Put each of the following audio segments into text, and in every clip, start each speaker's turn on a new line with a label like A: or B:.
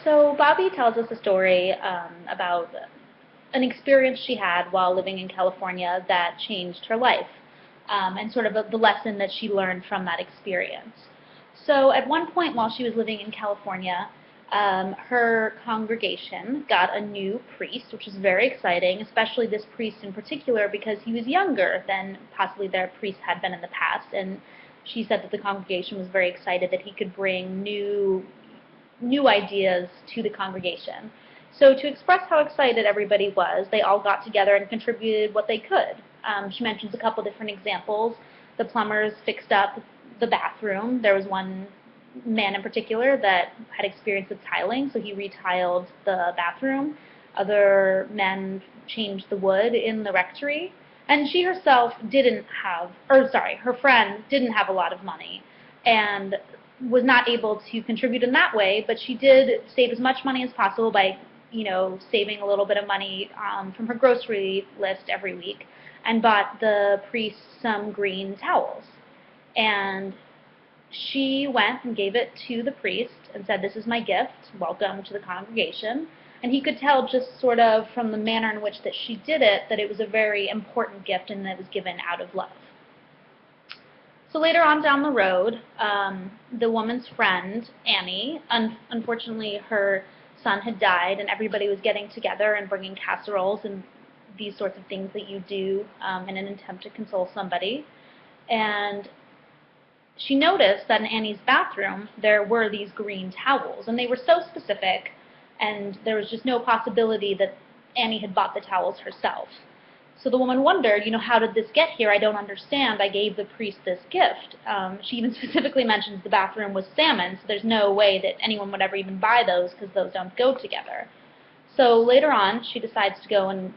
A: So Bobby tells us a story about an experience she had while living in California that changed her life, and sort of the lesson that she learned from that experience. So at one point while she was living in California, her congregation got a new priest, which was very exciting, especially this priest in particular because he was younger than possibly their priest had been in the past, and she said that the congregation was very excited that he could bring new ideas to the congregation. So to express how excited everybody was, they all got together and contributed what they could. She mentions a couple different examples. The plumbers fixed up the bathroom. There was one man in particular that had experience with tiling, so he retiled the bathroom. Other men changed the wood in the rectory. And she herself didn't have, or sorry, her friend didn't have a lot of money and was not able to contribute in that way, but she did save as much money as possible by, saving a little bit of money from her grocery list every week and bought the priest some green towels. And she went and gave it to the priest and said, "This is my gift, welcome to the congregation." And he could tell just sort of from the manner in which that she did it that it was a very important gift and that it was given out of love. So later on down the road, the woman's friend, Annie, unfortunately her son had died and everybody was getting together and bringing casseroles and these sorts of things that you do in an attempt to console somebody. And she noticed that in Annie's bathroom there were these green towels, and they were so specific, and there was just no possibility that Annie had bought the towels herself. So the woman wondered, how did this get here? I don't understand. I gave the priest this gift. She even specifically mentions the bathroom was salmon, so there's no way that anyone would ever even buy those because those don't go together. So later on, she decides to go and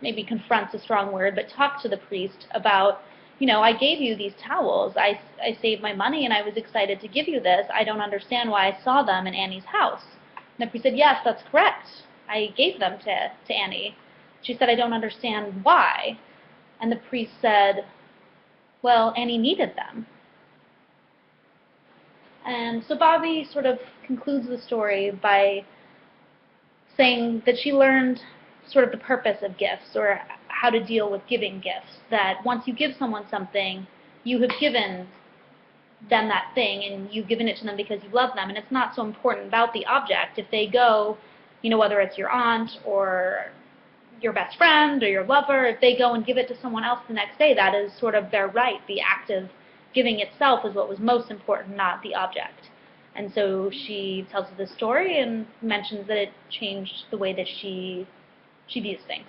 A: maybe confront's a strong word, but talk to the priest about, I gave you these towels. I saved my money and I was excited to give you this. I don't understand why I saw them in Annie's house. And the priest said, "Yes, that's correct. I gave them to Annie." She said, "I don't understand why." And the priest said, "Well, Annie needed them." And so Bobby sort of concludes the story by saying that she learned sort of the purpose of gifts, or how to deal with giving gifts, that once you give someone something, you have given them that thing, and you've given it to them because you love them, and it's not so important about the object. If they go, whether it's your aunt or your best friend or your lover, if they go and give it to someone else the next day, that is sort of their right. The act of giving itself is what was most important, not the object. And so she tells us this story and mentions that it changed the way that she views things.